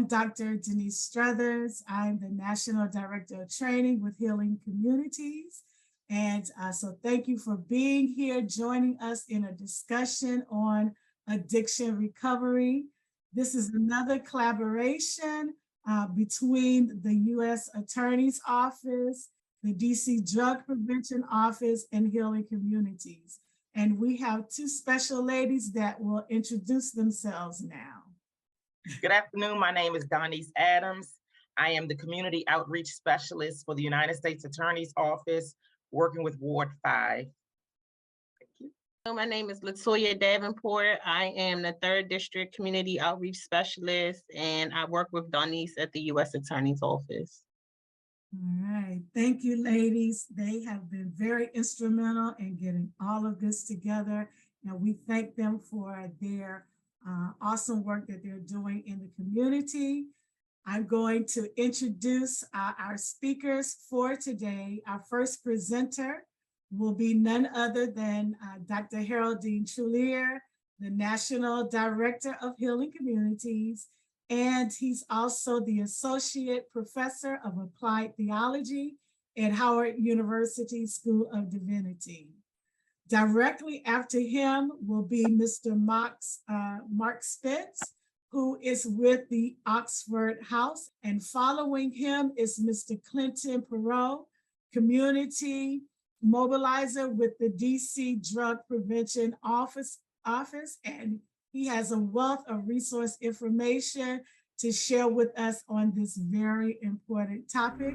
I'm Dr. Denise Strothers. I'm the National Director of Training with Healing Communities. And so thank you for being here, joining us in a discussion on addiction recovery. This is another collaboration between the U.S. Attorney's Office, the DC Drug Prevention Office, and Healing Communities. And we have two special ladies that will introduce themselves now. Good afternoon. My name is Denise Adams. I am the Community Outreach Specialist for the United States Attorney's Office, working with Ward 5. Thank you. My name is Latoya Davenport. I am the 3rd District Community Outreach Specialist, and I work with Denise at the U.S. Attorney's Office. All right. Thank you, ladies. They have been very instrumental in getting all of this together, and we thank them for their awesome work that they're doing in the community. I'm going to introduce our speakers for today. Our first presenter will be none other than Dr. Haroldine Trulear, the National Director of Healing Communities, and he's also the Associate Professor of Applied Theology at Howard University School of Divinity. Directly after him will be Mr. Mark Spence, who is with the Oxford House. And following him is Mr. Clinton Perrow, community mobilizer with the DC Drug Prevention Office. And he has a wealth of resource information to share with us on this very important topic.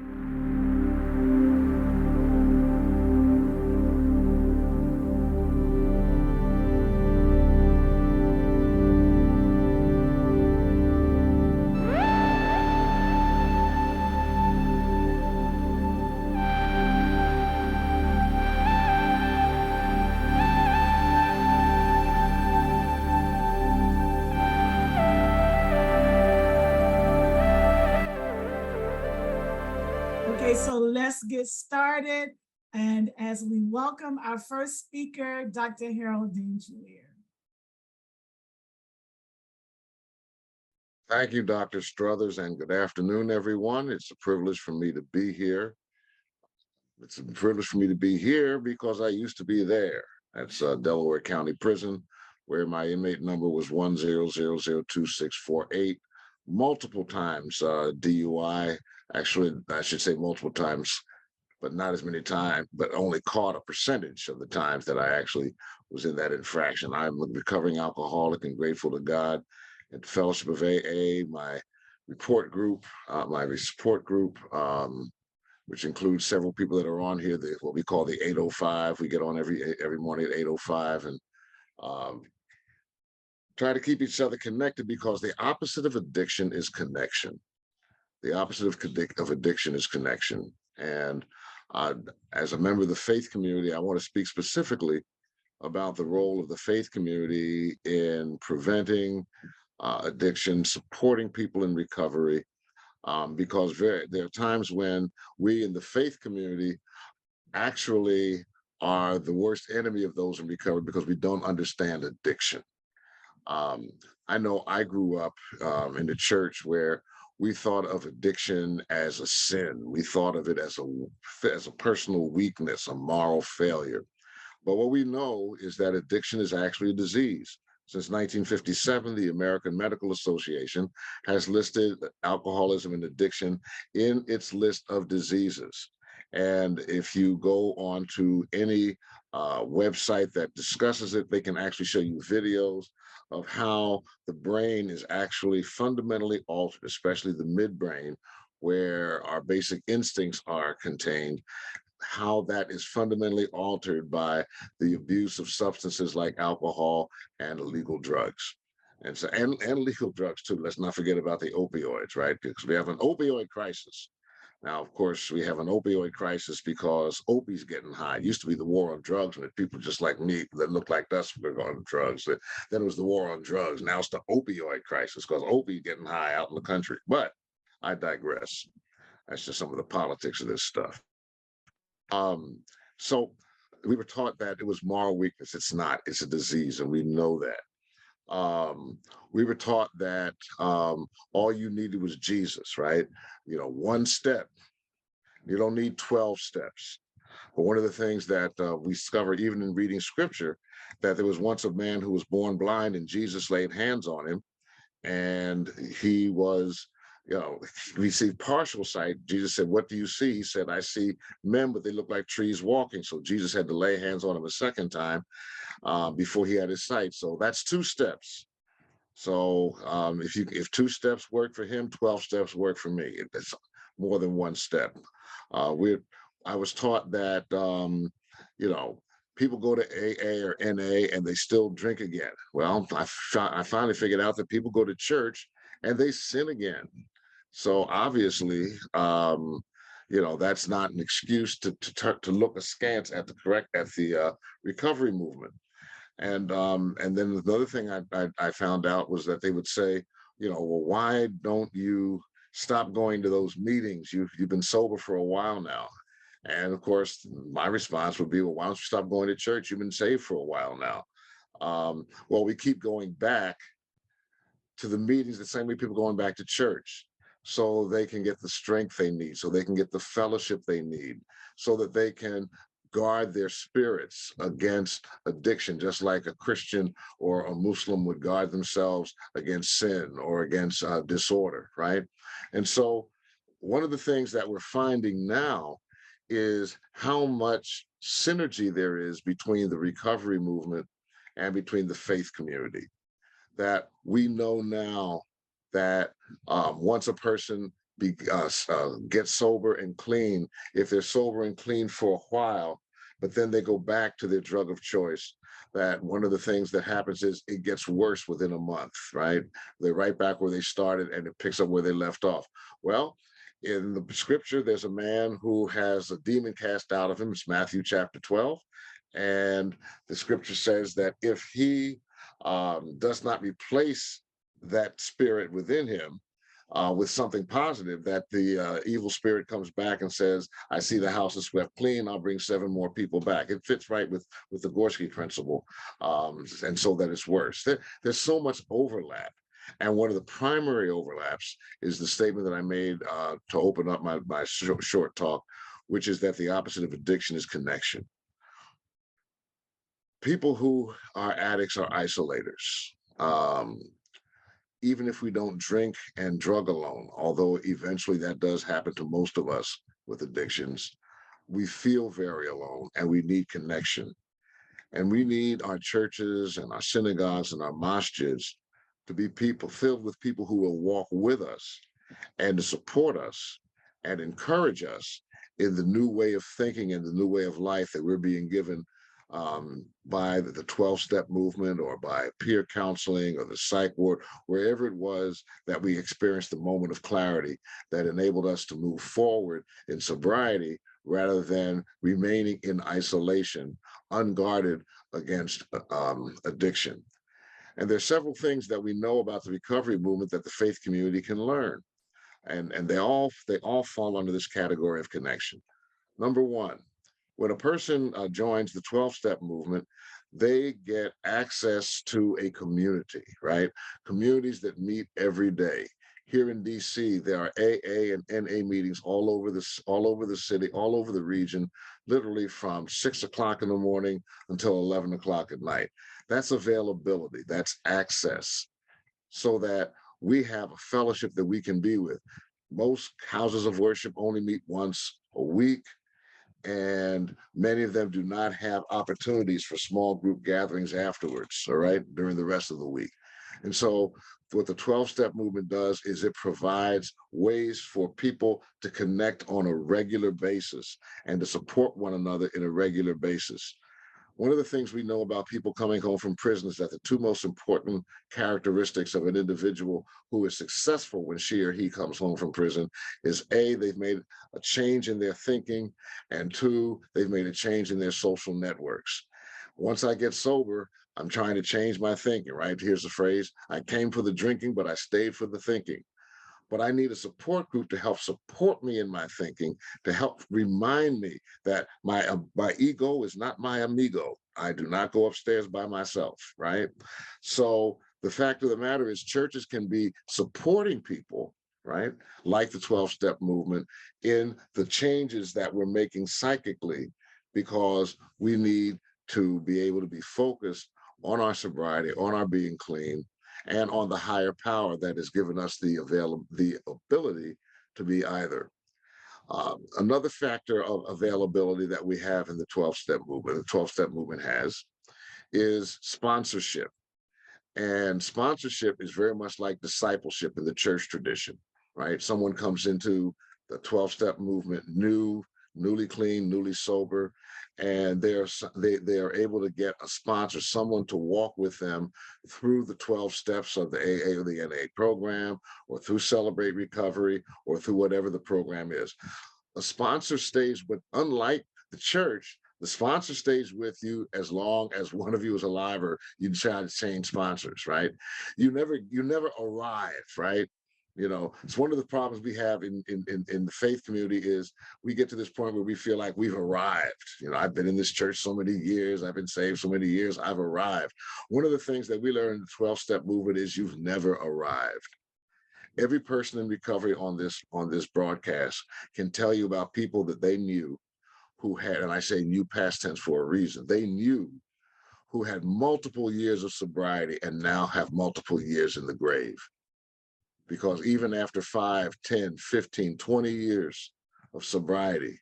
Okay, so let's get started. And as we welcome our first speaker, Dr. Haroldine Trulear. Thank you, Dr. Strothers, and good afternoon, everyone. It's a privilege for me to be here. It's a privilege for me to be here because I used to be there. That's Delaware County Prison, where my inmate number was 1002648. Multiple times DUI, actually, I should say multiple times, but not as many times, but only caught a percentage of the times that I actually was in that infraction. I'm a recovering alcoholic and grateful to God and Fellowship of AA, my support group, which includes several people that are on here, what we call the 805. We get on every morning at 8:05 and try to keep each other connected, because the opposite of addiction is connection. The opposite of addiction is connection. And as a member of the faith community, I want to speak specifically about the role of the faith community in preventing addiction, supporting people in recovery, because there are times when we in the faith community actually are the worst enemy of those in recovery because we don't understand addiction. I know I grew up in the church where we thought of addiction as a sin. We thought of it as a personal weakness, a moral failure. But what we know is that addiction is actually a disease. Since 1957, the American Medical Association has listed alcoholism and addiction in its list of diseases. And if you go on to any website that discusses it, they can actually show you videos of how the brain is actually fundamentally altered, especially the midbrain, where our basic instincts are contained, how that is fundamentally altered by the abuse of substances like alcohol and illegal drugs. And so, and legal drugs too. Let's not forget about the opioids, right? Because we have an opioid crisis. Now, of course, we have an opioid crisis because opie's getting high. It used to be the war on drugs, when people just like me that look like us were going to drugs. Then it was the war on drugs. Now it's the opioid crisis because opie's getting high out in the country. But I digress. That's just some of the politics of this stuff. So we were taught that it was moral weakness. It's not. It's a disease, and we know that. We were taught that all you needed was Jesus, right? You know, one step. You don't need 12 steps. But one of the things that we discovered, even in reading scripture, that there was once a man who was born blind and Jesus laid hands on him, and he was, you know, he received partial sight. Jesus said, "What do you see?" He said, "I see men, but they look like trees walking." So Jesus had to lay hands on him a second time before he had his sight. So that's 2 steps. So if 2 steps work for him, 12 steps work for me. It's more than one step. We I was taught that you know, people go to AA or NA and they still drink again. Well, I finally figured out that people go to church and they sin again. So obviously, you know, that's not an excuse to look askance at the recovery movement. And then another thing I found out was that they would say, you know, well, why don't you stop going to those meetings? You've been sober for a while now. And of course, my response would be, well, why don't you stop going to church? You've been saved for a while now. Well, we keep going back to the meetings the same way people going back to church, so they can get the strength they need, so they can get the fellowship they need, so that they can guard their spirits against addiction, just like a Christian or a Muslim would guard themselves against sin or against disorder, right? And so one of the things that we're finding now is how much synergy there is between the recovery movement and between the faith community. That we know now that once a person gets sober and clean, if they're sober and clean for a while, but then they go back to their drug of choice, that one of the things that happens is it gets worse within a month, right? They're right back where they started and it picks up where they left off. Well, in the scripture, there's a man who has a demon cast out of him. It's Matthew chapter 12. And the scripture says that if he does not replace that spirit within him with something positive, that the evil spirit comes back and says, "I see the house is swept clean. I'll bring 7 more people back." It fits right with the Gorski principle, and so that it's worse. There's so much overlap. And one of the primary overlaps is the statement that I made to open up my short talk, which is that the opposite of addiction is connection. People who are addicts are isolators. Even if we don't drink and drug alone, although eventually that does happen to most of us with addictions, we feel very alone and we need connection. And we need our churches and our synagogues and our masjids to be people filled with people who will walk with us and to support us and encourage us in the new way of thinking and the new way of life that we're being given by the 12-step movement or by peer counseling or the psych ward, wherever it was that we experienced the moment of clarity that enabled us to move forward in sobriety rather than remaining in isolation, unguarded against addiction. And there's several things that we know about the recovery movement that the faith community can learn. And they all fall under this category of connection. Number one, when a person joins the 12-step movement, they get access to a community, right? Communities that meet every day. Here in DC, there are AA and NA meetings all over the city, all over the region, literally from 6 o'clock in the morning until 11 o'clock at night. That's availability, that's access, so that we have a fellowship that we can be with. Most houses of worship only meet once a week, and many of them do not have opportunities for small group gatherings afterwards, all right, during the rest of the week. And so what the 12-step movement does is it provides ways for people to connect on a regular basis and to support one another in a regular basis. One of the things we know about people coming home from prison is that the 2 most important characteristics of an individual who is successful when she or he comes home from prison is A, they've made a change in their thinking, and 2, they've made a change in their social networks. Once I get sober, I'm trying to change my thinking, right? Here's the phrase, I came for the drinking, but I stayed for the thinking. But I need a support group to help support me in my thinking, to help remind me that my ego is not my amigo. I do not go upstairs by myself, right? So The fact of the matter is churches can be supporting people, right? Like the 12-step movement in the changes that we're making psychically, because we need to be able to be focused on our sobriety, on our being clean, and on the higher power that has given us the ability to be either. Another factor of availability that we have in the 12-step movement, the 12-step movement has, is sponsorship. And sponsorship is very much like discipleship in the church tradition, right? Someone comes into the 12-step movement newly clean, newly sober, and they are able to get a sponsor, someone to walk with them through the 12 steps of the AA or the NA program, or through Celebrate Recovery, or through whatever the program is. A sponsor stays with, unlike the church, the sponsor stays with you as long as one of you is alive, or you try to change sponsors, right? You never arrive, right? You know, it's one of the problems we have in the faith community is we get to this point where we feel like we've arrived. You know, I've been in this church so many years, I've been saved so many years, I've arrived. One of the things that we learn in the 12-step movement is you've never arrived. Every person in recovery on this broadcast can tell you about people that they knew who had, and I say new past tense for a reason, they knew who had multiple years of sobriety and now have multiple years in the grave. Because even after 5, 10, 15, 20 years of sobriety,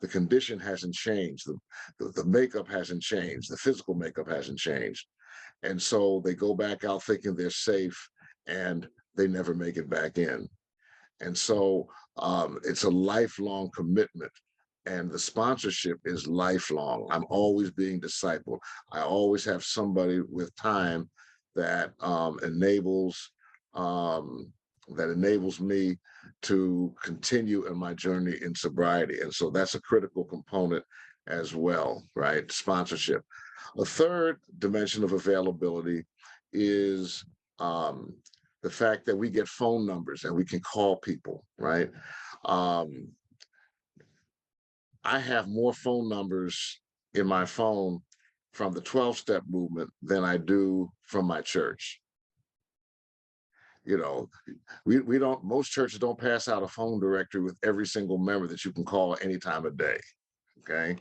the condition hasn't changed, the makeup hasn't changed, the physical makeup hasn't changed. And so they go back out thinking they're safe, and they never make it back in. And so it's a lifelong commitment. And the sponsorship is lifelong. I'm always being discipled. I always have somebody with time that enables me to continue in my journey in sobriety. And so that's a critical component as well, right? Sponsorship. A third dimension of availability is the fact that we get phone numbers and we can call people, right? I have more phone numbers in my phone from the 12-step movement than I do from my church. You know, we don't, most churches don't pass out a phone directory with every single member that you can call any time of day, okay?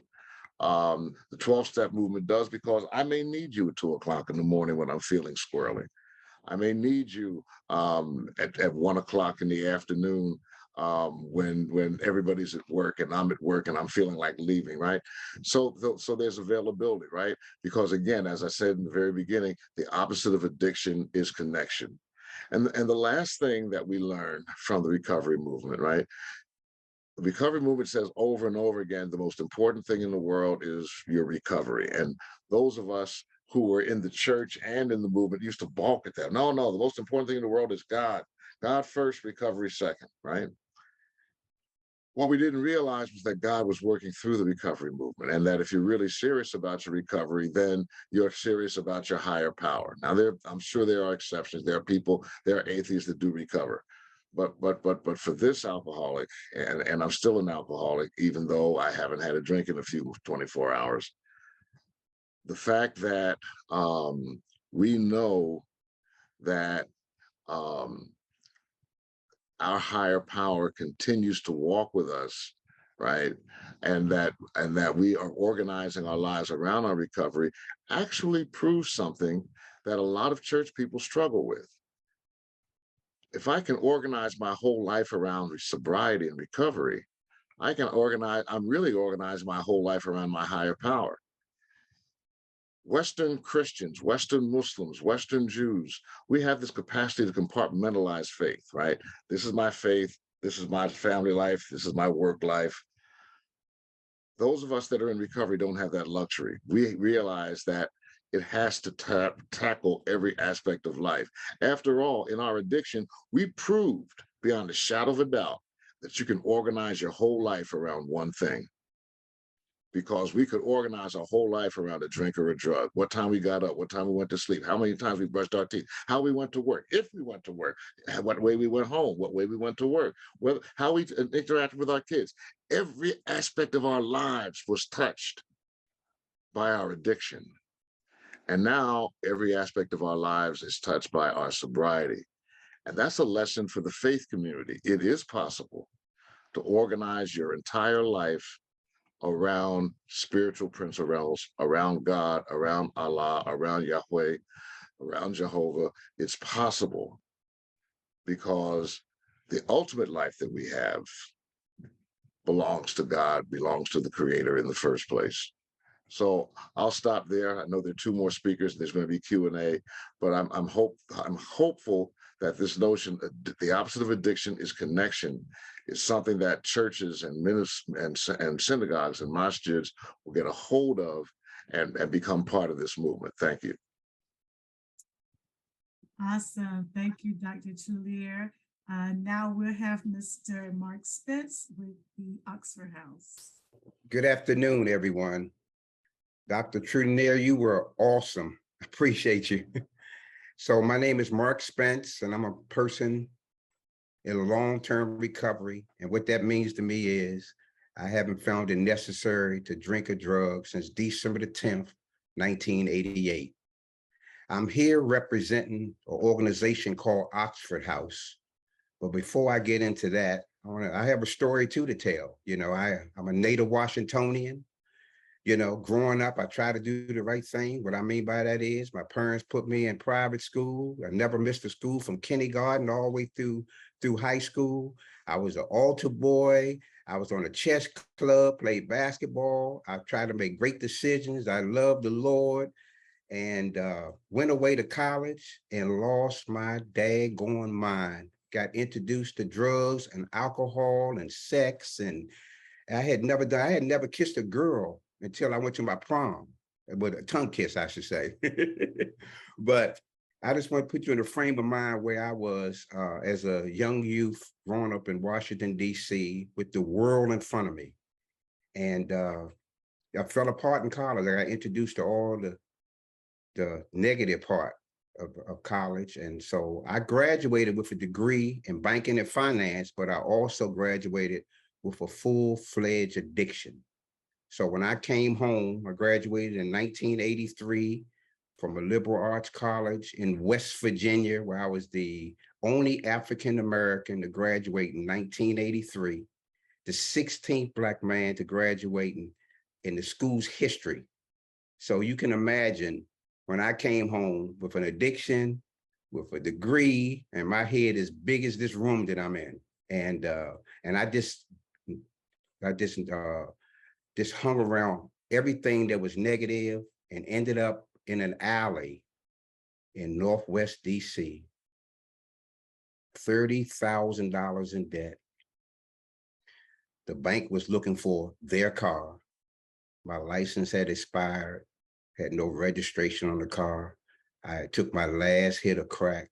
The 12-step movement does, because I may need you at 2 o'clock in the morning when I'm feeling squirrely. I may need you at 1 o'clock in the afternoon when everybody's at work and I'm at work and I'm feeling like leaving, right? So there's availability, right? Because again, as I said in the very beginning, the opposite of addiction is connection. And the last thing that we learn from the recovery movement, right? The recovery movement says over and over again, the most important thing in the world is your recovery. And those of us who were in the church and in the movement used to balk at that. No, the most important thing in the world is God. God first, recovery second, right? What we didn't realize was that God was working through the recovery movement, and that if you're really serious about your recovery, then you're serious about your higher power. Now, I'm sure there are exceptions. There are atheists that do recover. But for this alcoholic, and I'm still an alcoholic, even though I haven't had a drink in a few 24 hours, the fact that we know that our higher power continues to walk with us, right? And that we are organizing our lives around our recovery actually proves something that a lot of church people struggle with. If I can organize my whole life around sobriety and recovery, I'm really organizing my whole life around my higher power. Western Christians, Western Muslims, Western Jews, we have this capacity to compartmentalize faith, right? This is my faith, this is my family life, this is my work life. Those of us that are in recovery don't have that luxury. We realize that it has to tackle every aspect of life. After all, in our addiction, we proved beyond a shadow of a doubt that you can organize your whole life around one thing. Because we could organize our whole life around a drink or a drug. What time we got up, what time we went to sleep, how many times we brushed our teeth, how we went to work, if we went to work, what way we went home, what way we went to work, how we interacted with our kids. Every aspect of our lives was touched by our addiction. And now every aspect of our lives is touched by our sobriety. And that's a lesson for the faith community. It is possible to organize your entire life around spiritual principles, around God, around Allah, around Yahweh, around Jehovah. It's possible because the ultimate life that we have belongs to God, belongs to the Creator in the first place. So I'll stop there. I know there are two more speakers. There's going to be Q&A, but I'm hopeful that this notion, the opposite of addiction is connection, is something that churches and synagogues and masjids will get a hold of and become part of this movement. Thank you. Awesome. Thank you, Dr. Trulear. Now we'll have Mr. Mark Spence with the Oxford House. Good afternoon, everyone. Dr. Trulear, you were awesome. I appreciate you. So my name is Mark Spence, and I'm a person in long-term recovery. And what that means to me is I haven't found it necessary to drink a drug since December the 10th, 1988. I'm here representing an organization called Oxford House. But before I get into that, I have a story too to tell. You know, I'm a native Washingtonian. You know, growing up, I try to do the right thing. What I mean by that is my parents put me in private school. I never missed a school from kindergarten all the way through high school. I was an altar boy. I was on a chess club, played basketball. I tried to make great decisions. I loved the Lord, and went away to college and lost my daggone mind. Got introduced to drugs and alcohol and sex, and I had never kissed a girl until I went to my prom, with a tongue kiss, I should say. But I just want to put you in a frame of mind where I was as a young youth growing up in Washington, D.C. with the world in front of me. And I fell apart in college. I got introduced to all the negative part of college. And so I graduated with a degree in banking and finance, but I also graduated with a full-fledged addiction. So when I came home, I graduated in 1983 from a liberal arts college in West Virginia, where I was the only African-American to graduate in 1983, the 16th Black man to graduate in the school's history. So you can imagine when I came home with an addiction, with a degree, and my head as big as this room that I'm in. And I just hung around everything that was negative and ended up in an alley in Northwest DC, $30,000 in debt. The bank was looking for their car. My license had expired, had no registration on the car. I took my last hit of crack.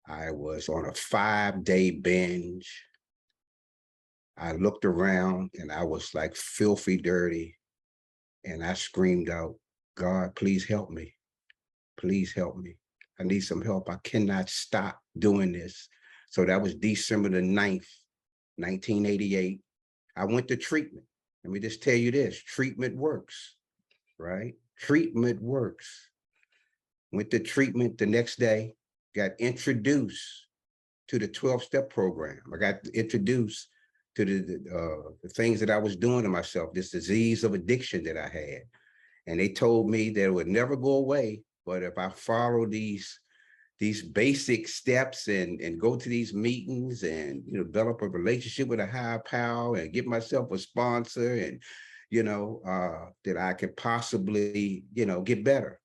I was on a 5-day binge. I looked around and I was like filthy dirty. And I screamed out, God, please help me. Please help me. I need some help. I cannot stop doing this. So that was December the 9th, 1988. I went to treatment. Let me just tell you this, treatment works, right? Treatment works. Went to treatment the next day, got introduced to the 12-step program. I got introduced to the things that I was doing to myself, this disease of addiction that I had. And they told me that it would never go away, but if I follow these basic steps and go to these meetings and develop a relationship with a higher power and get myself a sponsor and that I could possibly get better.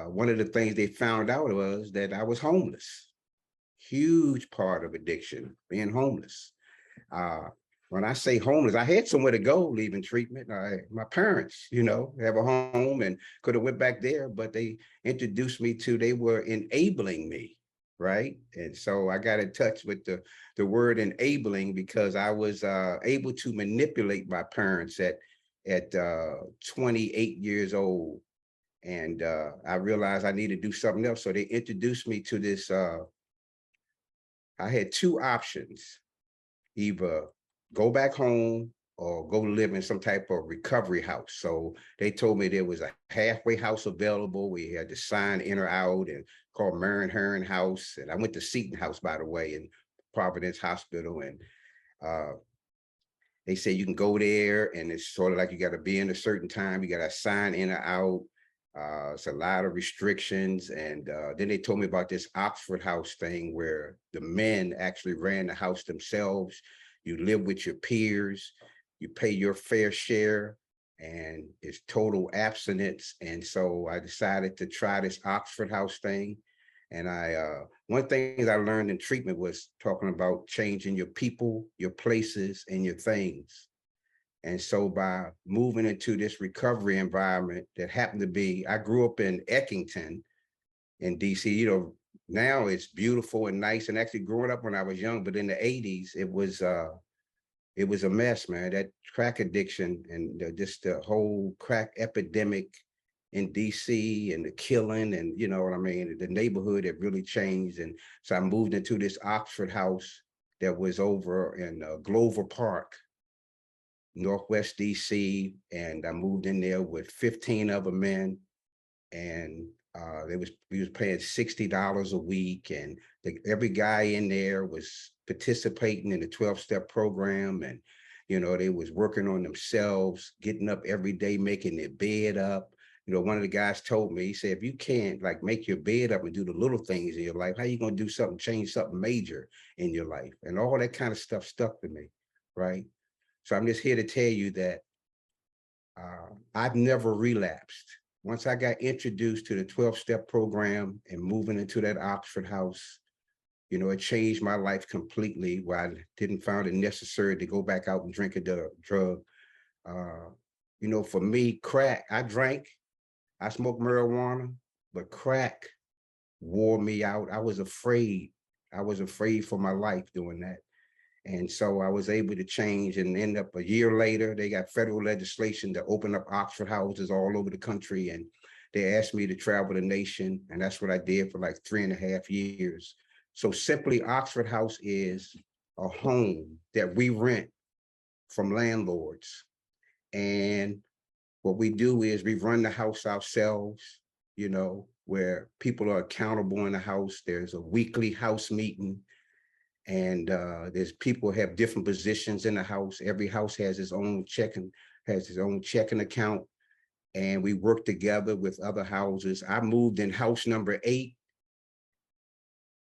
One of the things they found out was that I was homeless. Huge part of addiction, being homeless. When I say homeless, I had somewhere to go leaving treatment. My parents, have a home and could have went back there, but they introduced me they were enabling me, right? And so I got in touch with the word enabling because I was able to manipulate my parents at 28 years old. And I realized I needed to do something else. So they introduced me to this. I had two options. Either go back home or go live in some type of recovery house. So they told me there was a halfway house available. We had to sign in or out, and called Marion Heron House. And I went to Seton House, by the way, in Providence Hospital. And they say you can go there, and it's sort of like you got to be in a certain time. You got to sign in or out. It's a lot of restrictions. And then they told me about this Oxford House thing where the men actually ran the house themselves. You live with your peers, you pay your fair share, and it's total abstinence. And so I decided to try this Oxford House thing. And one thing I learned in treatment was talking about changing your people, your places, and your things. And so by moving into this recovery environment that happened to be, I grew up in Eckington in DC. You know, now it's beautiful and nice. And actually growing up when I was young, but in the 80s, it was a mess, man. That crack addiction and just the whole crack epidemic in DC and the killing, and you know what I mean, the neighborhood had really changed. And so I moved into this Oxford House that was over in Glover Park, Northwest DC, and I moved in there with 15 other men, and we was paying $60 a week, and every guy in there was participating in the 12-step program, and you know they was working on themselves, getting up every day, making their bed up. You know, one of the guys told me, he said, if you can't like make your bed up and do the little things in your life, how you gonna do something, change something major in your life? And all that kind of stuff stuck to me, right? So I'm just here to tell you that I've never relapsed. Once I got introduced to the 12-step program and moving into that Oxford House, you know, it changed my life completely, where I didn't find it necessary to go back out and drink a drug. You know, for me, crack, I drank, I smoked marijuana, but crack wore me out. I was afraid. I was afraid for my life doing that. And so I was able to change, and end up a year later, they got federal legislation to open up Oxford houses all over the country. And they asked me to travel the nation. And that's what I did for like 3.5 years. So simply, Oxford House is a home that we rent from landlords. And what we do is we run the house ourselves, you know, where people are accountable in the house. There's a weekly house meeting. And there's people have different positions in the house. Every house has its own checking account, and we work together with other houses. I moved in house number 8,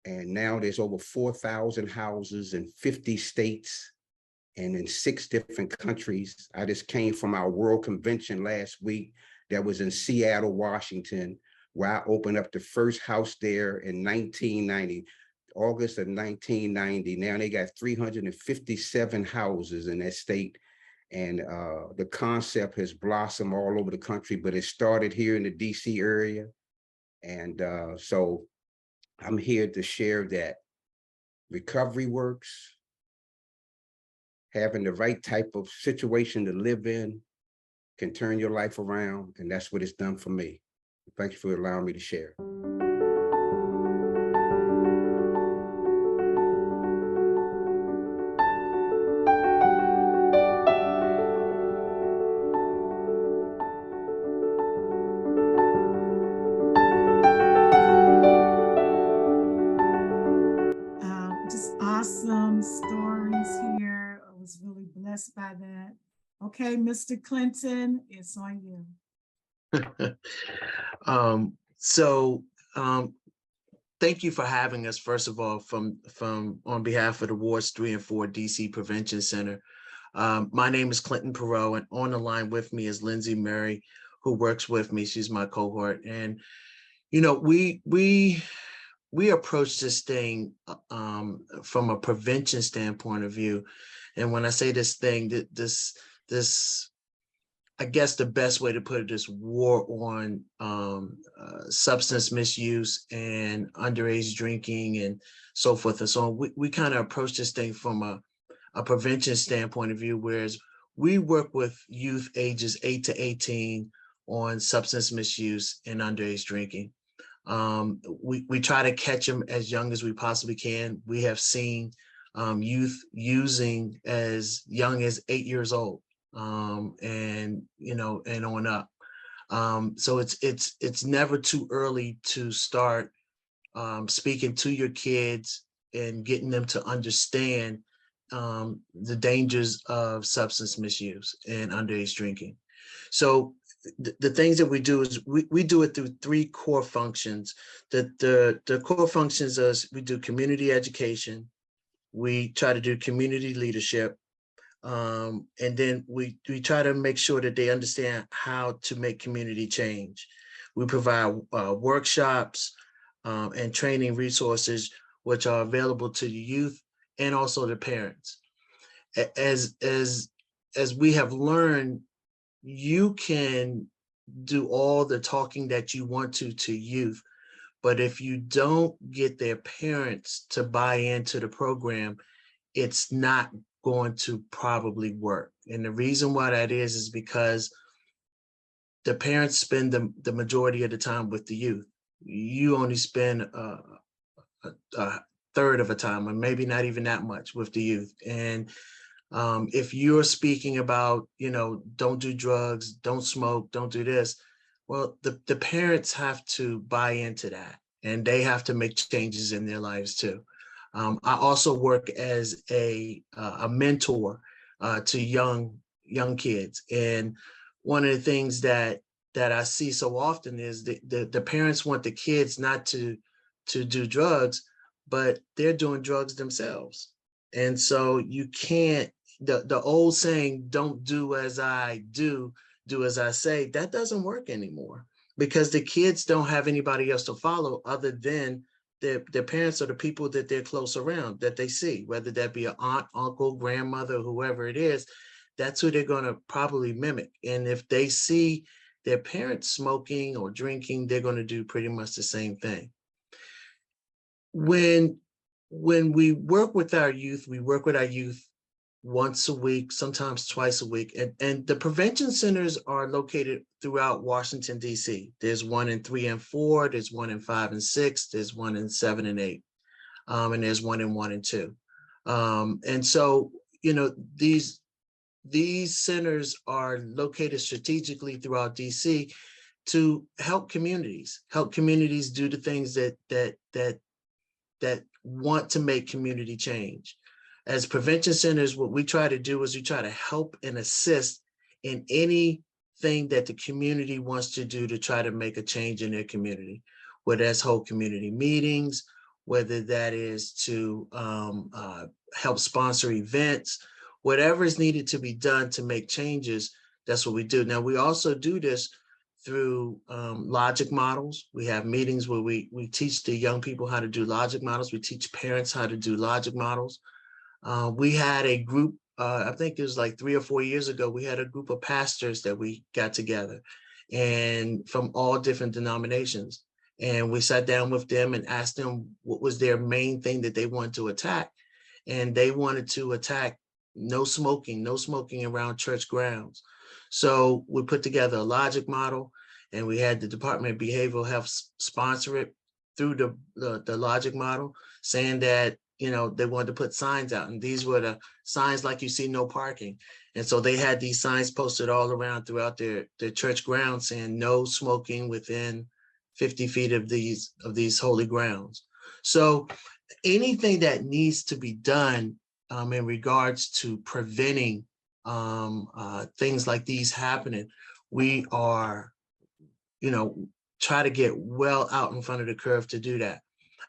and now there's over 4,000 houses in 50 states and in 6 different countries. I just came from our World Convention last week that was in Seattle, Washington, where I opened up the first house there in 1990. August of 1990. Now they got 357 houses in that state. And the concept has blossomed all over the country, but it started here in the DC area. And so I'm here to share that recovery works, having the right type of situation to live in can turn your life around. And that's what it's done for me. Thank you for allowing me to share. Just awesome stories here. I was really blessed by that. Okay, Mr. Clinton, it's on you. Thank you for having us, first of all, from on behalf of the Wards 3 and 4 DC Prevention Center. My name is Clinton Perrow, and on the line with me is Lyndsey Murray, who works with me. She's my cohort. And, you know, we approach this thing from a prevention standpoint of view. And when I say this thing, this I guess the best way to put it is war on substance misuse and underage drinking and so forth and so on. We kind of approach this thing from a prevention standpoint of view, whereas we work with youth ages 8 to 18 on substance misuse and underage drinking. We try to catch them as young as we possibly can. We have seen youth using as young as 8 years old, and and on up. So it's never too early to start speaking to your kids and getting them to understand the dangers of substance misuse and underage drinking. So the things that we do is we do it through 3 core functions. The core functions is we do community education, we try to do community leadership, and then we try to make sure that they understand how to make community change. We provide workshops and training resources which are available to the youth and also the parents. As we have learned, you can do all the talking that you want to youth, but if you don't get their parents to buy into the program, it's not going to probably work. And the reason why that is because the parents spend the majority of the time with the youth. You only spend a third of a time, or maybe not even that much, with the youth. And if you're speaking about, don't do drugs, don't smoke, don't do this, well, the parents have to buy into that, and they have to make changes in their lives too. I also work as a mentor to young kids, and one of the things that I see so often is the parents want the kids not to do drugs, but they're doing drugs themselves. And so you can't, the old saying, don't do as I do as I say, that doesn't work anymore, because the kids don't have anybody else to follow other than their parents or the people that they're close around, that they see, whether that be an aunt, uncle, grandmother, whoever it is. That's who they're going to probably mimic. And if they see their parents smoking or drinking, they're going to do pretty much the same thing. When we work with our youth, once a week, sometimes twice a week. And the prevention centers are located throughout Washington, D.C. There's one in 3 and 4, there's one in 5 and 6, there's one in 7 and 8, and there's one in 1 and 2. And so, these centers are located strategically throughout DC to help communities do the things that want to make community change. As prevention centers, what we try to do is we try to help and assist in anything that the community wants to do to try to make a change in their community, whether that's hold community meetings, whether that is to help sponsor events, whatever is needed to be done to make changes. That's what we do. Now, we also do this through logic models. We have meetings where we teach the young people how to do logic models. We teach parents how to do logic models. We had a group, I think it was like 3 or 4 years ago, we had a group of pastors that we got together, and from all different denominations. And we sat down with them and asked them what was their main thing that they wanted to attack. And they wanted to attack no smoking around church grounds. So we put together a logic model, and we had the Department of Behavioral Health sponsor it through the logic model, saying that, they wanted to put signs out, and these were the signs like you see no parking. And so they had these signs posted all around throughout their church grounds saying no smoking within 50 feet of these holy grounds. So anything that needs to be done in regards to preventing things like these happening, we are, try to get well out in front of the curve to do that.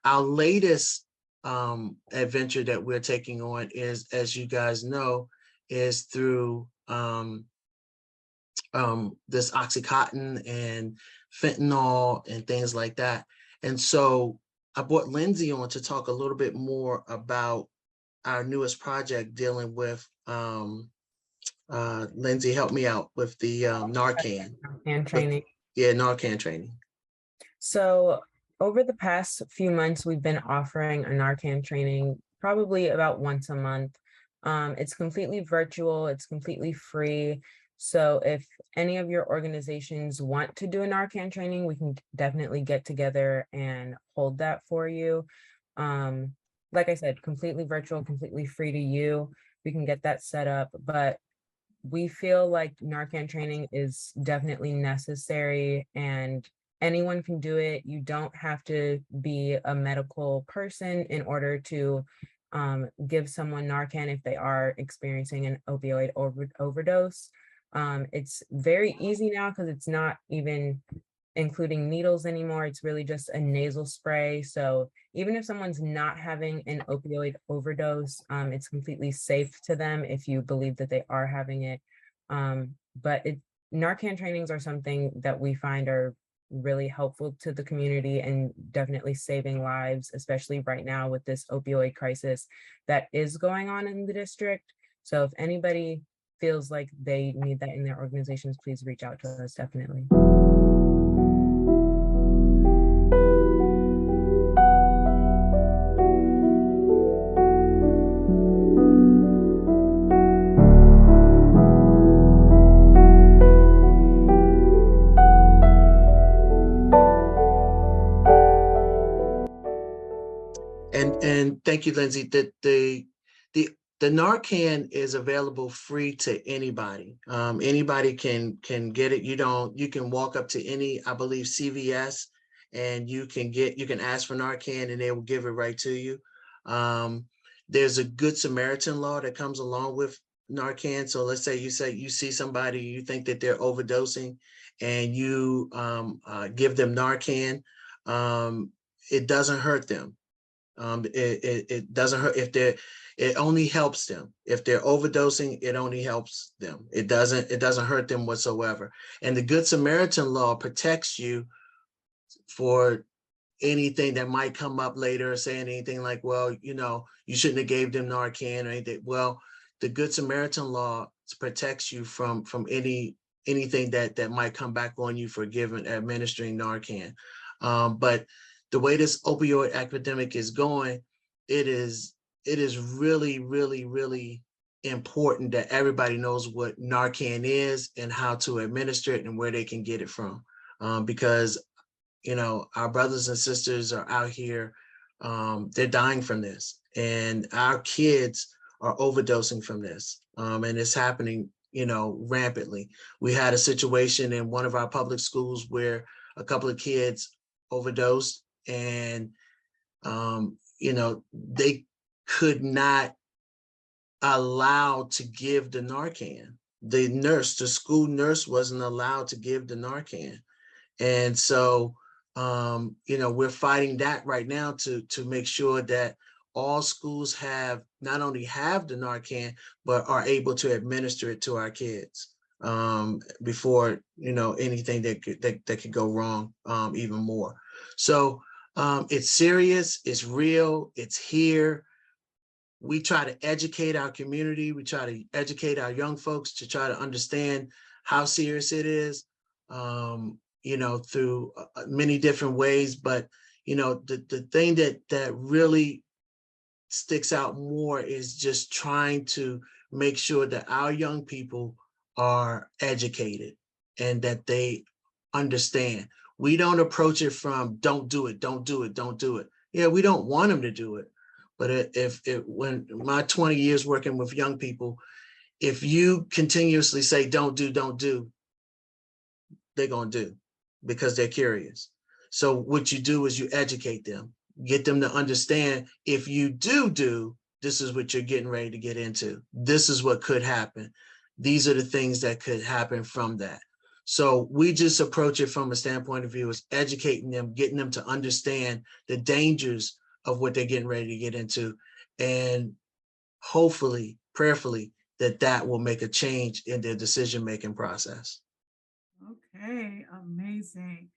Our latest adventure that we're taking on is, as you guys know, is through this Oxycontin and fentanyl and things like that. And so I brought Lyndsey on to talk a little bit more about our newest project dealing with Lyndsey, help me out with the Narcan. And training. Narcan training. So over the past few months, we've been offering a Narcan training probably about once a month. It's completely virtual, it's completely free. So if any of your organizations want to do a Narcan training, we can definitely get together and hold that for you. like I said, completely virtual, completely free to you. We can get that set up, but we feel like Narcan training is definitely necessary and anyone can do it. You don't have to be a medical person in order to give someone Narcan if they are experiencing an opioid overdose. It's very easy now because it's not even including needles anymore. It's really just a nasal spray. So even if someone's not having an opioid overdose, it's completely safe to them if you believe that they are having it. But Narcan trainings are something that we find are really helpful to the community and definitely saving lives, especially right now with this opioid crisis that is going on in the district. So if anybody feels like they need that in their organizations, please reach out to us, definitely. And thank you, Lyndsey. The Narcan is available free to anybody. Anybody can get it. You can walk up to any, I believe, CVS, and you can ask for Narcan and they will give it right to you. There's a Good Samaritan law that comes along with Narcan. So let's say you see somebody, you think that they're overdosing, and you give them Narcan. It doesn't hurt them. It doesn't hurt it only helps them. If they're overdosing, it only helps them. It doesn't hurt them whatsoever. And the Good Samaritan law protects you for anything that might come up later, saying anything like, well, you shouldn't have gave them Narcan or anything. Well, the Good Samaritan law protects you from anything that might come back on you for administering Narcan. But the way this opioid epidemic is going, it is really, really, really important that everybody knows what Narcan is and how to administer it and where they can get it from. Because, our brothers and sisters are out here, they're dying from this, and our kids are overdosing from this. And it's happening, rampantly. We had a situation in one of our public schools where a couple of kids overdosed, and they could not allow to give the Narcan. The school nurse wasn't allowed to give the Narcan. And so, we're fighting that right now to make sure that all schools not only have the Narcan, but are able to administer it to our kids before, anything that could go wrong even more. So it's serious, it's real, it's here. We try to educate our community. We try to educate our young folks to try to understand how serious it is, through many different ways. But, the thing that really sticks out more is just trying to make sure that our young people are educated and that they understand. We don't approach it from don't do it, don't do it, don't do it. Yeah, we don't want them to do it. But when my 20 years working with young people, if you continuously say don't do, they're going to do, because they're curious. So what you do is you educate them, get them to understand, if you do, this is what you're getting ready to get into. This is what could happen. These are the things that could happen from that. So we just approach it from a standpoint of view as educating them, getting them to understand the dangers of what they're getting ready to get into. And hopefully, prayerfully, that will make a change in their decision-making process. Okay, amazing.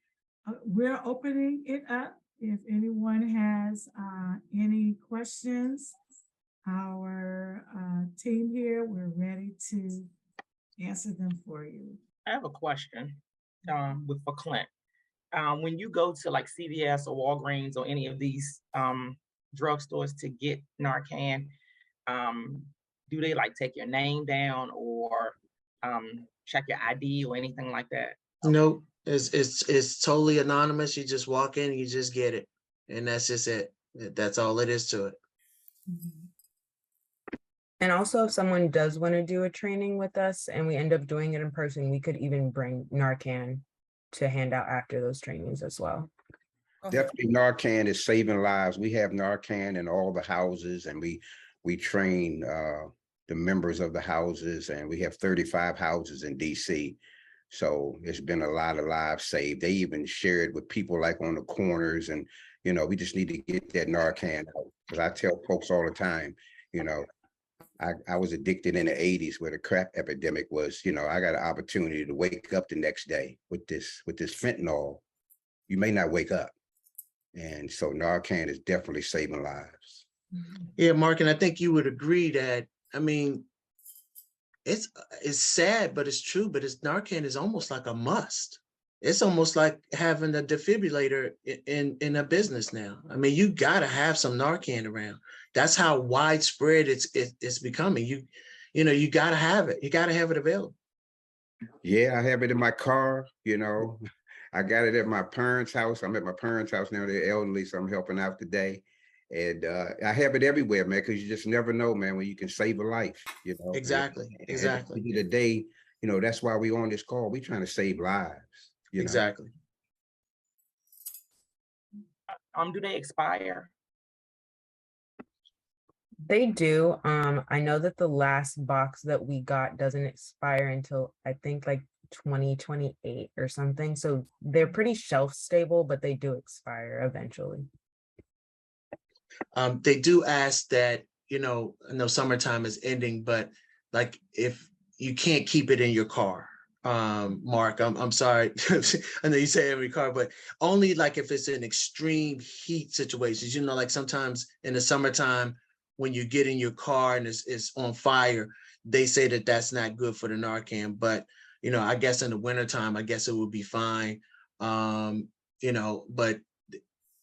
We're opening it up. If anyone has any questions, our team here, we're ready to answer them for you. I have a question for Clint. When you go to like CVS or Walgreens or any of these drugstores to get Narcan, do they like take your name down or check your ID or anything like that? No, it's totally anonymous. You just walk in, you just get it, and that's just it. That's all it is to it. Mhm. And also, if someone does want to do a training with us and we end up doing it in person, we could even bring Narcan to hand out after those trainings as well. Definitely Narcan is saving lives. We have Narcan in all the houses, and we train the members of the houses, and we have 35 houses in DC. So it's been a lot of lives saved. They even share it with people like on the corners, and we just need to get that Narcan out. Because I tell folks all the time, you know, I was addicted in the 80s where the crack epidemic was. I got an opportunity to wake up the next day with this fentanyl. You may not wake up. And so Narcan is definitely saving lives. Yeah, Mark, and I think you would agree that, I mean, it's sad, but it's true, but Narcan is almost like a must. It's almost like having a defibrillator in a business now. I mean, you gotta have some Narcan around. That's how widespread it's becoming. You gotta have it. You gotta have it available. Yeah, I have it in my car, I got it at my parents' house. I'm at my parents' house now. They're elderly, so I'm helping out today. And I have it everywhere, man, because you just never know, man, when you can save a life, Exactly. And Exactly. at the end of the day, that's why we on this call. We trying to save lives, Exactly. Do they expire? They do. I know that the last box that we got doesn't expire until I think like 2028 or something. So they're pretty shelf stable, but they do expire eventually. They do ask that, I know summertime is ending, but like if you can't keep it in your car, Mark, I'm sorry. I know you say every car, but only like if it's in extreme heat situations, like sometimes in the summertime when you get in your car and it's on fire, they say that that's not good for the Narcan, but I guess in the wintertime, I guess it would be fine. But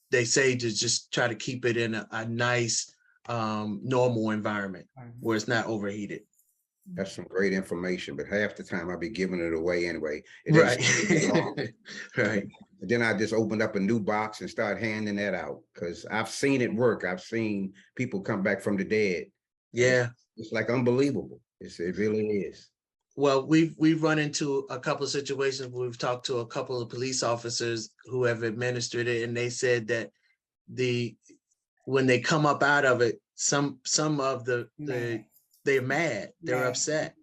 they say to just try to keep it in a nice, normal environment where it's not overheated. That's some great information, but half the time I'll be giving it away anyway. It Right. ain't Right. Then I just opened up a new box and start handing that out because I've seen it work. I've seen people come back from the dead. Yeah. It's like unbelievable. It really is. Well, we've run into a couple of situations where we've talked to a couple of police officers who have administered it, and they said that when they come up out of it, some of they're mad, they're upset,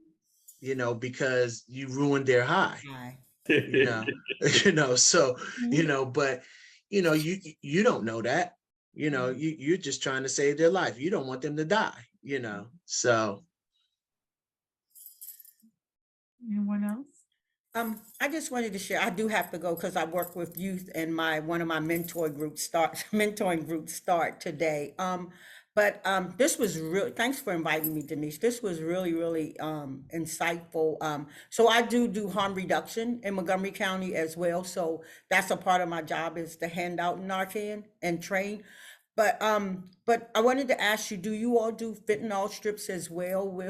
because you ruined their high. So but you don't know that, you're just trying to save their life. You don't want them to die, so. Anyone else? I just wanted to share, I do have to go because I work with youth and one of my mentoring groups start today. But this was really, thanks for inviting me, Denise. This was really, really insightful. So I do harm reduction in Montgomery County as well. So that's a part of my job, is to hand out Narcan and train. But I wanted to ask you, do you all do fentanyl strips as well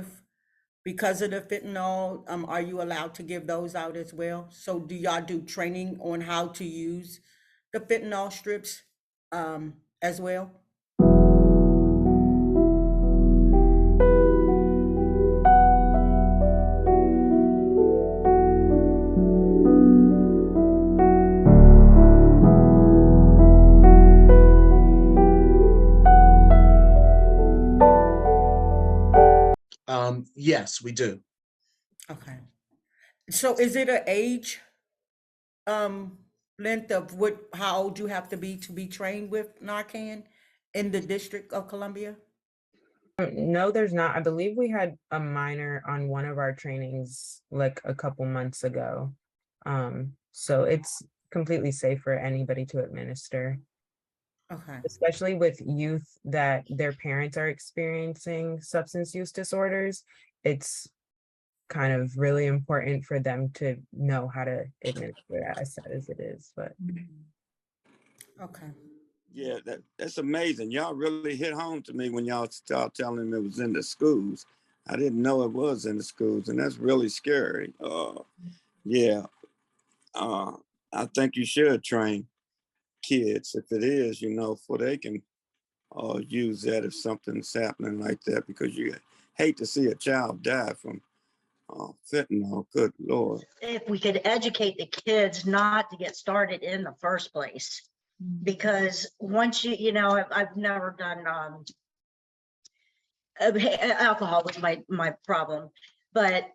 because of the fentanyl? Are you allowed to give those out as well? So do y'all do training on how to use the fentanyl strips as well? Yes, we do. Okay. So is it an age length of how old you have to be trained with Narcan in the District of Columbia? No, there's not. I believe we had a minor on one of our trainings like a couple months ago. So it's completely safe for anybody to administer. Okay. Especially with youth that their parents are experiencing substance use disorders, it's kind of really important for them to know how to administer that, as sad as it is. But Okay. Yeah, that's amazing. Y'all really hit home to me when y'all start telling me it was in the schools. I didn't know it was in the schools, and that's really scary. Yeah, I think you should train kids if it is, for they can use that if something's happening like that, because you hate to see a child die from fentanyl. Good Lord. If we could educate the kids not to get started in the first place, because once you know, I've never done alcohol was my problem, but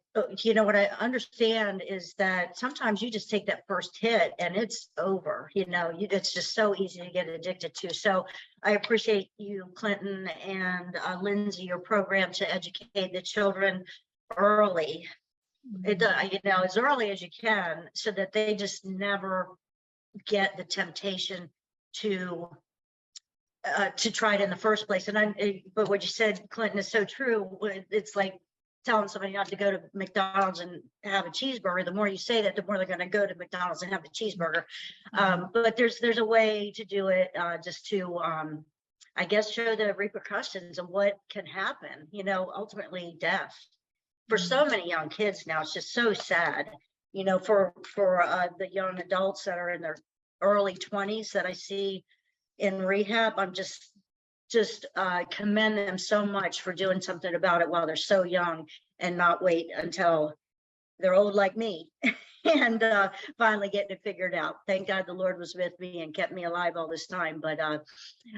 you know what I understand is that sometimes you just take that first hit and it's over. You know, it's just so easy to get addicted to. So I appreciate you, Clinton and Lyndsey, your program to educate the children early. You know, as early as you can, so that they just never get the temptation to try it in the first place. And but what you said, Clinton, is so true. It's like telling somebody not to go to McDonald's and have a cheeseburger. The more you say that, the more they're going to go to McDonald's and have the cheeseburger. But there's a way to do it, just to, I guess, show the repercussions of what can happen. You know, ultimately death for so many young kids now. It's just so sad. You know, for the young adults that are in their early 20s that I see in rehab, I'm just commend them so much for doing something about it while they're so young, and not wait until they're old like me and finally getting it figured out. Thank God the Lord was with me and kept me alive all this time. But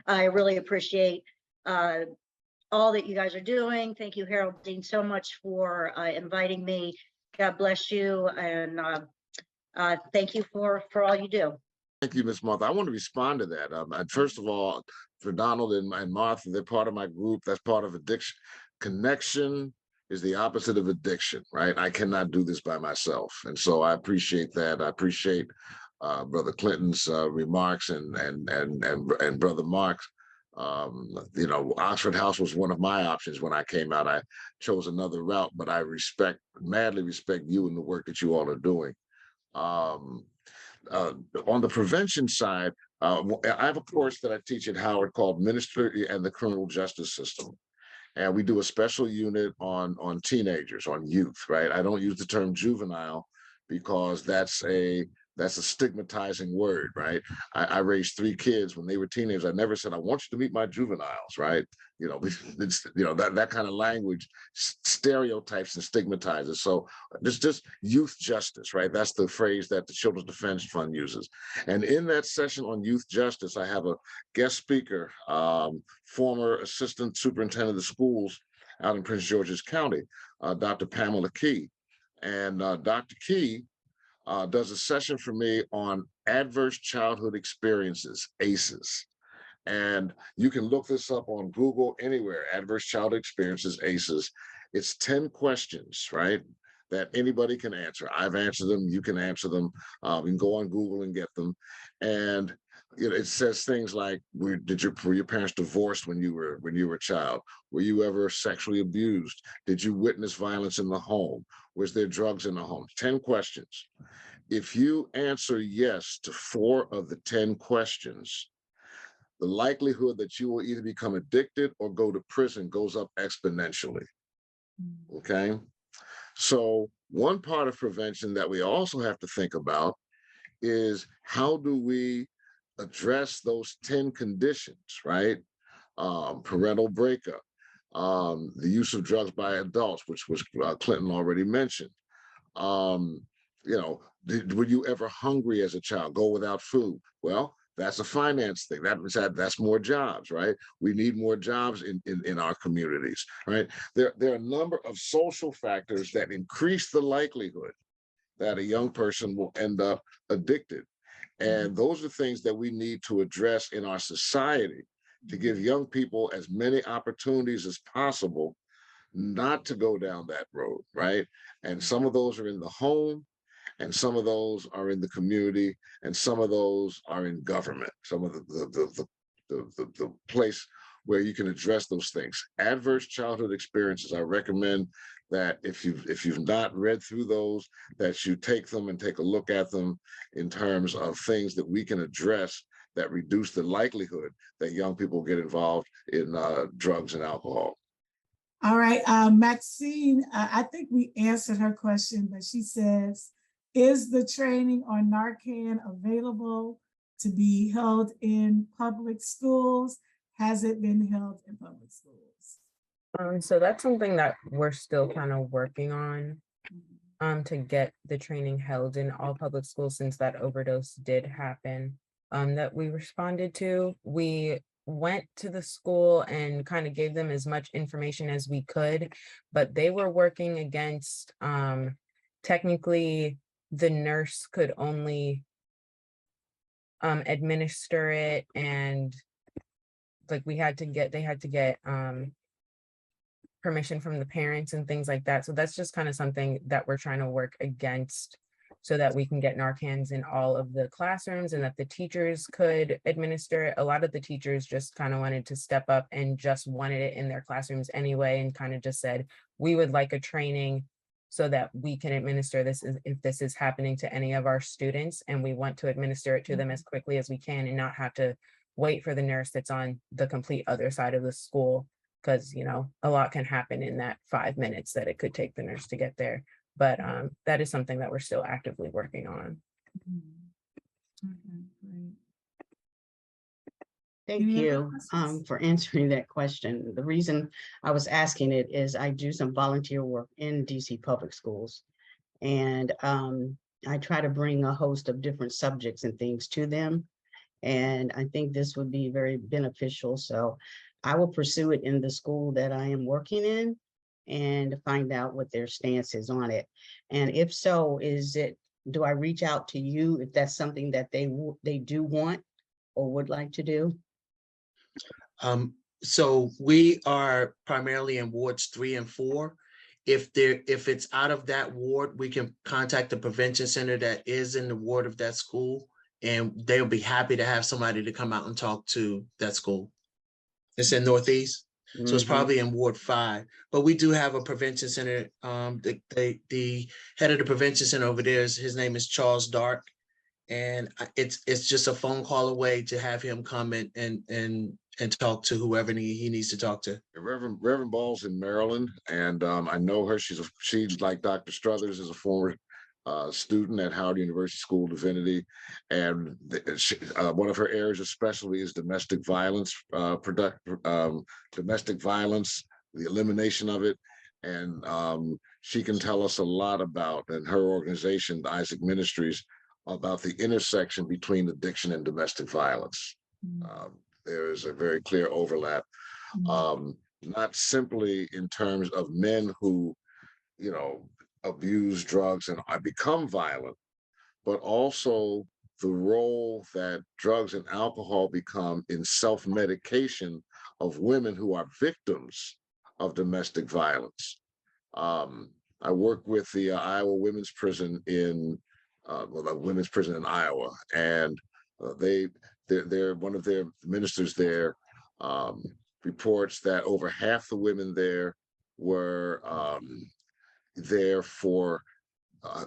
I really appreciate all that you guys are doing. Thank you, Haroldine, so much for inviting me. God bless you, and thank you for all you do. Thank you, Ms. Martha. I want to respond to that. First of all, for Donald and Martha, they're part of my group. That's part of addiction. Connection is the opposite of addiction, right? I cannot do this by myself. And so I appreciate that. I appreciate Brother Clinton's remarks and Brother Mark's. You know, Oxford House was one of my options when I came out. I chose another route, but I madly respect you and the work that you all are doing. On the prevention side, I have a course that I teach at Howard called Ministry and the Criminal Justice System. And we do a special unit on teenagers, on youth, right? I don't use the term juvenile because that's a stigmatizing word, right? I raised 3 kids when they were teenagers. I never said, I want you to meet my juveniles, right? You know, it's, you know, that kind of language stereotypes and stigmatizes. So just youth justice, right? That's the phrase that the Children's Defense Fund uses. And in that session on youth justice, I have a guest speaker, former assistant superintendent of schools out in Prince George's County, Dr. Pamela Key. And Dr. Key does a session for me on adverse childhood experiences, ACEs. And you can look this up on Google, anywhere, adverse childhood experiences, ACEs. It's 10 questions, right, that anybody can answer. I've answered them, you can answer them. You can go on Google and get them. And you know, it says things like, were your parents divorced when you were a child? Were you ever sexually abused? Did you witness violence in the home? Was there drugs in the home? 10 questions. If you answer yes to 4 of the 10 questions, the likelihood that you will either become addicted or go to prison goes up exponentially. Okay? So one part of prevention that we also have to think about is, how do we address those 10 conditions, right? Parental breakup, the use of drugs by adults, which was Clinton already mentioned. You know, were you ever hungry as a child? Go without food? Well, that's a finance thing. That's more jobs, right? We need more jobs in our communities, right? There are a number of social factors that increase the likelihood that a young person will end up addicted. And those are things that we need to address in our society to give young people as many opportunities as possible not to go down that road, right? And some of those are in the home, and some of those are in the community, and some of those are in government, some of the place where you can address those things. Adverse childhood experiences, I recommend that if you've not read through those, that you take them and take a look at them in terms of things that we can address that reduce the likelihood that young people get involved in drugs and alcohol. All right, Maxine, I think we answered her question, but she says, is the training on Narcan available to be held in public schools? has it been held in public schools? So that's something that we're still kind of working on, to get the training held in all public schools since that overdose did happen, that we responded to. We went to the school and kind of gave them as much information as we could, but they were working against, technically the nurse could only administer it, and like they had to get permission from the parents and things like that. So that's just kind of something that we're trying to work against so that we can get Narcans in all of the classrooms and that the teachers could administer it. A lot of the teachers just kind of wanted to step up and just wanted it in their classrooms anyway, and kind of just said, we would like a training so that we can administer this if this is happening to any of our students, and we want to administer it to them as quickly as we can and not have to wait for the nurse that's on the complete other side of the school, because a lot can happen in that 5 minutes that it could take the nurse to get there. But that is something that we're still actively working on. Okay, great. Thank Any other you questions? for answering that question. The reason I was asking it is I do some volunteer work in DC public schools. And I try to bring a host of different subjects and things to them. And I think this would be very beneficial. So I will pursue it in the school that I am working in and find out what their stance is on it. And if so, do I reach out to you if that's something that they do want or would like to do? So we are primarily in wards 3 and 4. If it's out of that ward, we can contact the prevention center that is in the ward of that school, and they'll be happy to have somebody to come out and talk to that school. It's in Northeast. So it's probably in Ward 5, but we do have a prevention center. The head of the prevention center over there his name is Charles Dark, and it's just a phone call away to have him come and talk to whoever he needs to talk to. Reverend Ball's in Maryland, and I know her. She's like Dr. Strothers, is a former student at Howard University School of Divinity, and one of her areas of specialty is domestic violence, domestic violence, the elimination of it, and she can tell us a lot about, and her organization, the Isaac Ministries, about the intersection between addiction and domestic violence. There is a very clear overlap, not simply in terms of men who, abuse drugs and become violent, but also the role that drugs and alcohol become in self-medication of women who are victims of domestic violence. I work with the Iowa Women's Prison in the Women's Prison in Iowa, and they're one of their ministers there reports that over half the women there were there for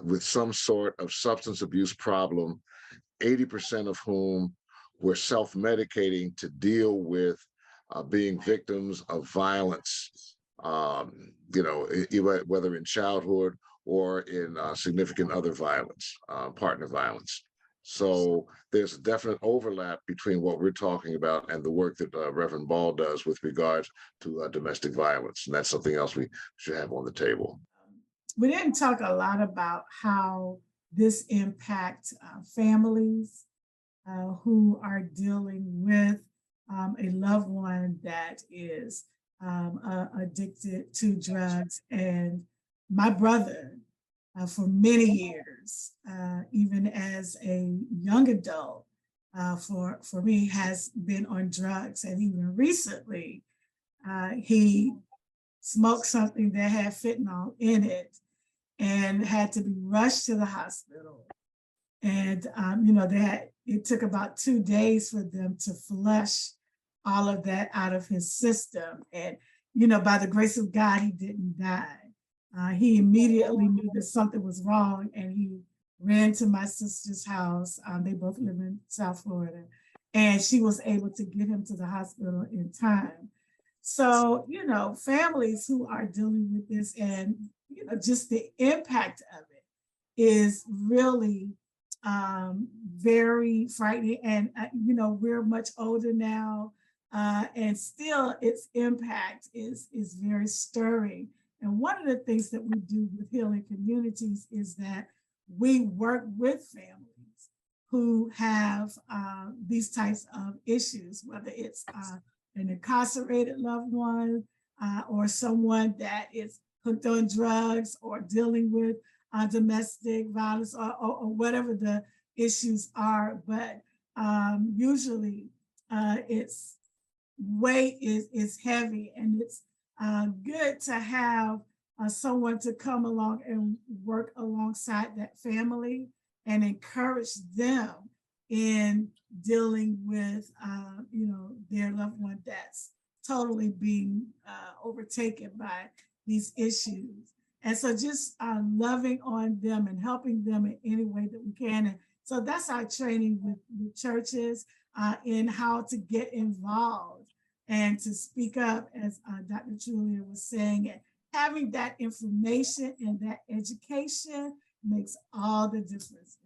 with some sort of substance abuse problem, 80% of whom were self-medicating to deal with being victims of violence, whether in childhood or in significant other violence, partner violence. So there's a definite overlap between what we're talking about and the work that Reverend Ball does with regards to domestic violence. And that's something else we should have on the table. We didn't talk a lot about how this impacts families who are dealing with a loved one that is addicted to drugs. And my brother, for many years, even as a young adult, for me, has been on drugs. And even recently, he smoked something that had fentanyl in it and had to be rushed to the hospital. And, it took about 2 days for them to flush all of that out of his system. And, by the grace of God, he didn't die. He immediately knew that something was wrong, and he ran to my sister's house. They both live in South Florida, and she was able to get him to the hospital in time. So, families who are dealing with this and, just the impact of it is really very frightening. And, we're much older now. and still its impact is very stirring. And one of the things that we do with Healing Communities is that we work with families who have these types of issues, whether it's an incarcerated loved one or someone that is hooked on drugs or dealing with domestic violence or whatever the issues are. But usually its weight is heavy, and it's good to have someone to come along and work alongside that family and encourage them in dealing with, their loved one that's totally being overtaken by these issues. And so just loving on them and helping them in any way that we can. And so that's our training with churches in how to get involved and to speak up, as Dr. Trulear was saying. And having that information and that education makes all the difference.